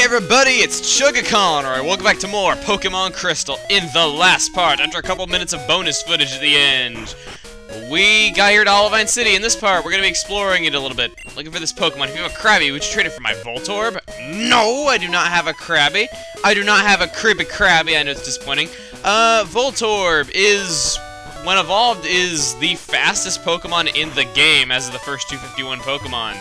everybody, it's ChugaCon, alright, welcome back to more Pokemon Crystal in the last part, after a couple minutes of bonus footage at the end. We got here to Olivine City. In this part, we're going to be exploring it a little bit, looking for this Pokemon. If you have a Krabby, would you trade it for my Voltorb? No, I do not have a Krabby. I do not have a creepy Krabby, I know it's disappointing. Voltorb is, when evolved, is the fastest Pokemon in the game as of the first 251 Pokemon.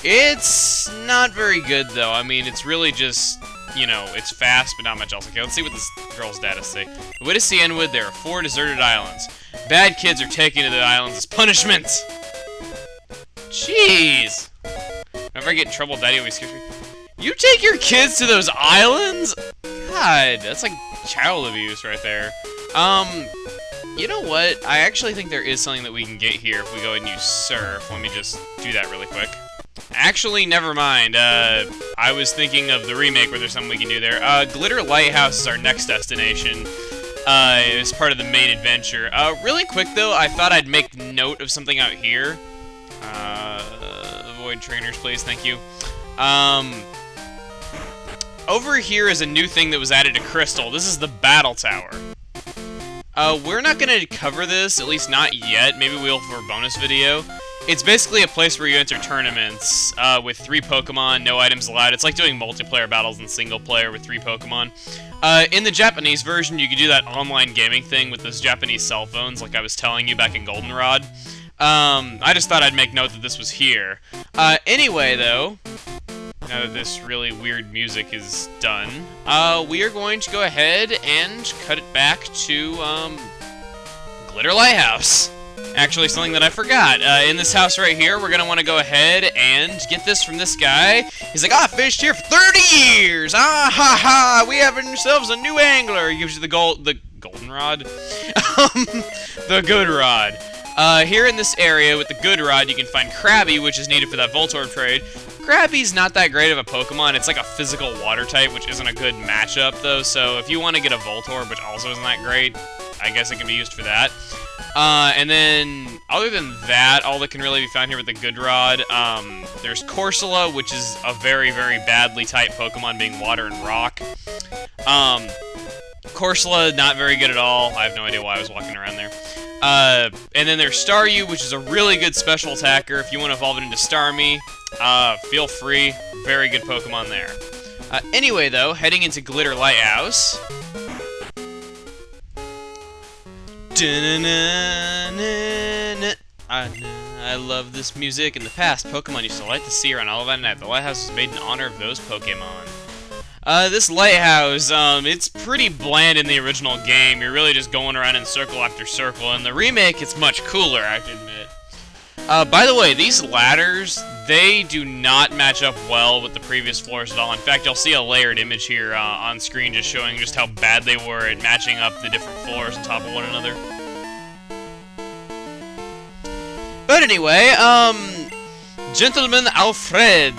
It's not very good, though. I mean, it's really just, you know, it's fast, but not much else. Okay, let's see what this girl's data say. Glitter Lighthouse, there are 4 deserted islands. Bad kids are taken to the islands as punishment. Jeez. Whenever I get in trouble, Daddy always scares me. You take your kids to those islands? God, that's like child abuse right there. You know what? I actually think there is something that we can get here if we go and use Surf. Let me just do that really quick. Actually, never mind. I was thinking of the remake where there's something we can do there. Glitter Lighthouse is our next destination. It's part of the main adventure. Really quick, though, I thought I'd make note of something out here. Avoid trainers, please. Thank you. Over here is a new thing that was added to Crystal. This is the Battle Tower. We're not going to cover this, at least not yet. Maybe we'll for a bonus video. It's basically a place where you enter tournaments with 3 Pokemon, no items allowed. It's like doing multiplayer battles in single player with 3 Pokemon. In the Japanese version, you could do that online gaming thing with those Japanese cell phones, like I was telling you back in Goldenrod. I just thought I'd make note that this was here. Anyway, though, now that this really weird music is done, we are going to go ahead and cut it back to Glitter Lighthouse. Actually, something that I forgot. In this house right here, we're going to want to go ahead and get this from this guy. He's like, I fished here for 30 years! Ah ha ha! We have ourselves a new angler! He gives you the goldenrod? The good rod. Here in this area with the good rod, you can find Krabby, which is needed for that Voltorb trade. Krabby's not that great of a Pokemon. It's like a physical water type, which isn't a good matchup, though. So if you want to get a Voltorb, which also isn't that great, I guess it can be used for that. And then, other than that, all that can really be found here with the good rod, there's Corsola, which is a very, very badly typed Pokemon, being water and rock. Corsola, not very good at all. I have no idea why I was walking around there. And then there's Staryu, which is a really good special attacker. If you want to evolve it into Starmie, feel free. Very good Pokemon there. Anyway, though, heading into Glitter Lighthouse. I love this music. In the past, Pokemon used to light the sea around Olivine Night. The lighthouse was made in honor of those Pokemon. This lighthouse, it's pretty bland in the original game. You're really just going around in circle after circle. In the remake, it's much cooler, I have to admit. By the way, these ladders, they do not match up well with the previous floors at all. In fact, you'll see a layered image here on screen just showing just how bad they were at matching up the different floors on top of one another. But anyway, Gentleman Alfred,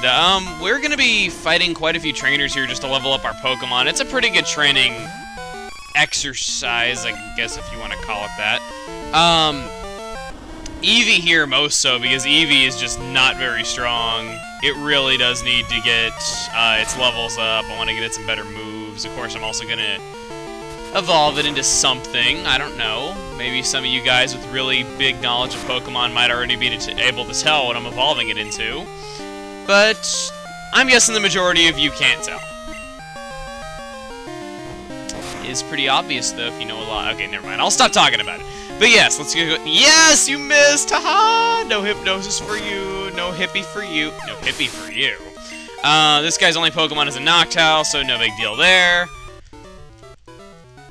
we're going to be fighting quite a few trainers here just to level up our Pokemon. It's a pretty good training exercise, I guess, if you want to call it that. Eevee here most so, because Eevee is just not very strong. It really does need to get its levels up. I want to get it some better moves. Of course, I'm also going to evolve it into something. I don't know. Maybe some of you guys with really big knowledge of Pokemon might already be able to tell what I'm evolving it into. But I'm guessing the majority of you can't tell. It's pretty obvious, though, if you know a lot. Okay, never mind. I'll stop talking about it. But yes, let's go. Yes, you missed! Haha! No hypnosis for you. No hippie for you. No hippie for you. This guy's only Pokemon is a Noctowl, so no big deal there.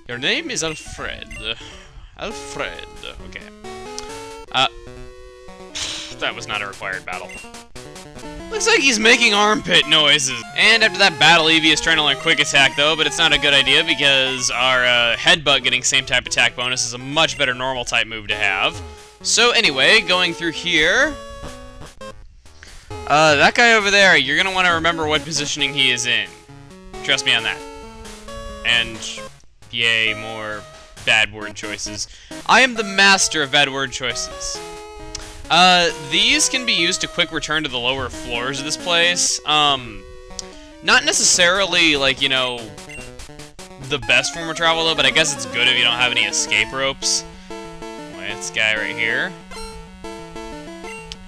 Your name is Alfred. Alfred. Okay. That was not a required battle. Looks like he's making armpit noises. And after that battle, Eevee is trying to learn Quick Attack, though, but it's not a good idea because our Headbutt getting same type attack bonus is a much better normal type move to have. So anyway, going through here. That guy over there, you're going to want to remember what positioning he is in. Trust me on that. And yay, more bad word choices. I am the master of bad word choices. These can be used to quick return to the lower floors of this place. Not necessarily, like, you know, the best form of travel, though, but I guess it's good if you don't have any escape ropes. Wait, this guy right here.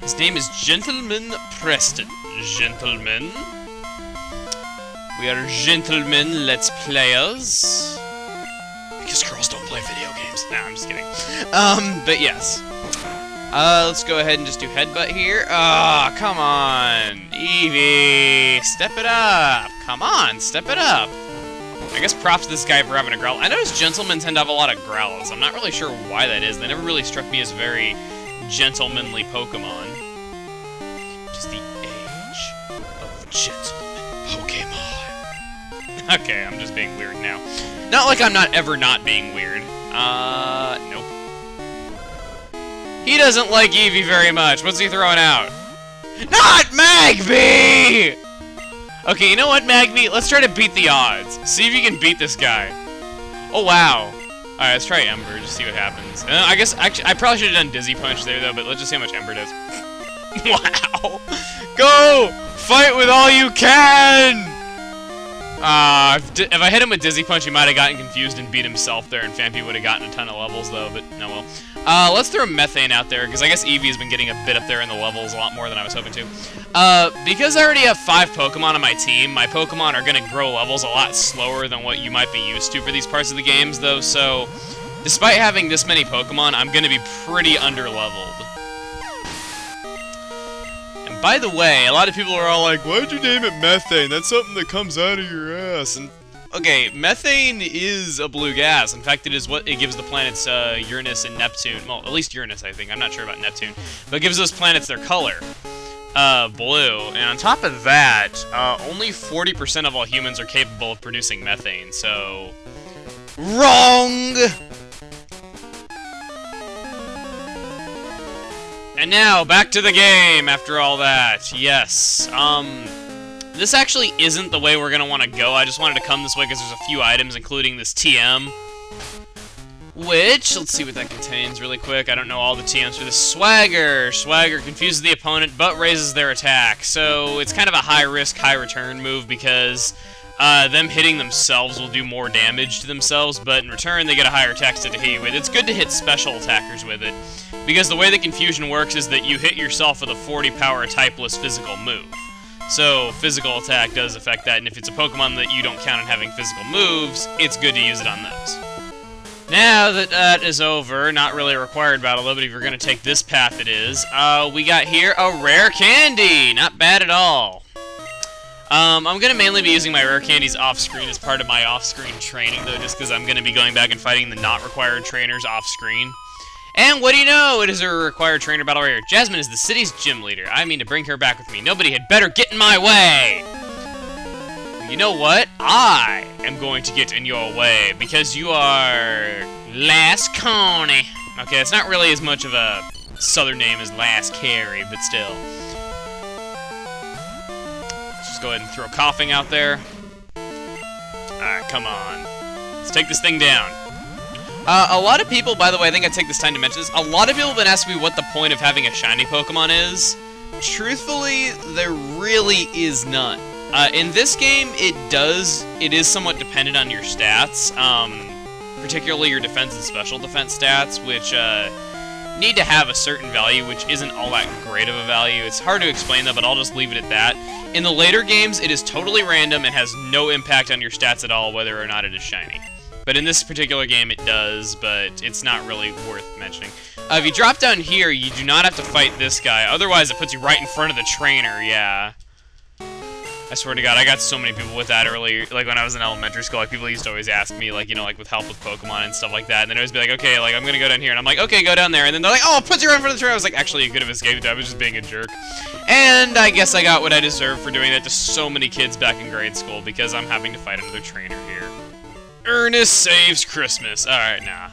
His name is Gentleman Preston. Gentlemen. We are gentlemen, let's players. Because girls don't play video games. Nah, I'm just kidding. But yes. Let's go ahead and just do headbutt here. Ah, come on. Eevee, step it up. Come on, step it up. I guess props to this guy for having a growl. I noticed gentlemen tend to have a lot of growls. I'm not really sure why that is. They never really struck me as very gentlemanly Pokemon. Just the age of gentleman Pokemon. Okay, I'm just being weird now. Not like I'm not ever not being weird. Nope. He doesn't like Eevee very much. What's he throwing out? Not Magby! Okay, you know what, Magby? Let's try to beat the odds. See if you can beat this guy. Oh, wow. Alright, let's try Ember, just see what happens. I guess, actually, I probably should have done Dizzy Punch there, though, but let's just see how much Ember does. Wow! Go! Fight with all you can! If I hit him with Dizzy Punch, he might have gotten confused and beat himself there, and Phanpy would have gotten a ton of levels, though, but no well. Let's throw Methane out there, because I guess Eevee has been getting a bit up there in the levels, a lot more than I was hoping to. Because I already have 5 Pokemon on my team, my Pokemon are going to grow levels a lot slower than what you might be used to for these parts of the games, though, so despite having this many Pokemon, I'm going to be pretty under-leveled. And by the way, a lot of people are all like, why'd you name it Methane? That's something that comes out of your ass. And okay, methane is a blue gas. In fact, it is what it gives the planets Uranus and Neptune. Well, at least Uranus, I think. I'm not sure about Neptune. But it gives those planets their color. Blue. And on top of that, only 40% of all humans are capable of producing methane, so wrong! And now, back to the game after all that. Yes, this actually isn't the way we're going to want to go. I just wanted to come this way because there's a few items, including this TM. Which, let's see what that contains really quick. I don't know all the TMs for this. Swagger. Swagger confuses the opponent, but raises their attack. So, it's kind of a high-risk, high-return move because them hitting themselves will do more damage to themselves, but in return, they get a higher attack to hit you with. It's good to hit special attackers with it, because the way the confusion works is that you hit yourself with a 40-power typeless physical move. So, physical attack does affect that, and if it's a Pokemon that you don't count on having physical moves, it's good to use it on those. Now that that is over, not really a required battle, though, but if you're going to take this path, it is. We got here a rare candy! Not bad at all. I'm going to mainly be using my rare candies off-screen as part of my off-screen training, though, just because I'm going to be going back and fighting the not-required trainers off-screen. And what do you know? It is a required trainer battle right here. Jasmine is the city's gym leader. I mean to bring her back with me. Nobody had better get in my way! You know what? I am going to get in your way, because you are Last Coney. Okay, it's not really as much of a southern name as Last Carey, but still. Let's just go ahead and throw coughing out there. Alright, come on. Let's take this thing down. A lot of people, by the way, I think I'd take this time to mention this, a lot of people have been asking me what the point of having a shiny Pokemon is. Truthfully, there really is none. In this game, it is somewhat dependent on your stats, particularly your defense and special defense stats, which need to have a certain value, which isn't all that great of a value. It's hard to explain though, but I'll just leave it at that. In the later games, it is totally random and has no impact on your stats at all, whether or not it is shiny. But in this particular game, it does, but it's not really worth mentioning. If you drop down here, you do not have to fight this guy. Otherwise, it puts you right in front of the trainer, yeah. I swear to God, I got so many people with that earlier, like when I was in elementary school, like people used to always ask me, like, you know, like with help with Pokemon and stuff like that, and then I'd always be like, okay, like, I'm gonna go down here, and I'm like, okay, go down there, and then they're like, oh, it puts you right in front of the trainer. I was like, actually, you could have escaped, I was just being a jerk. And I guess I got what I deserved for doing that to so many kids back in grade school, because I'm having to fight another trainer here. Ernest saves Christmas. Alright, nah.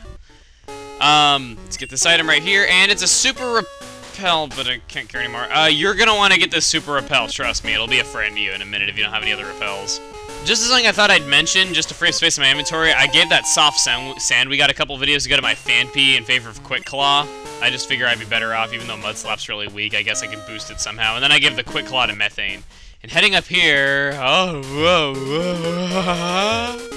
Let's get this item right here, and it's a Super Repel, but I can't carry anymore. You're gonna want to get this Super Repel, trust me. It'll be a friend to you in a minute if you don't have any other repels. Just as something I thought I'd mention, just to free up space in my inventory, I gave that soft sand we got a couple videos ago to my Phanpy in favor of Quick Claw. I just figure I'd be better off, even though Mud Slap's really weak, I guess I can boost it somehow. And then I give the Quick Claw to Methane. And heading up here... Oh, whoa, whoa.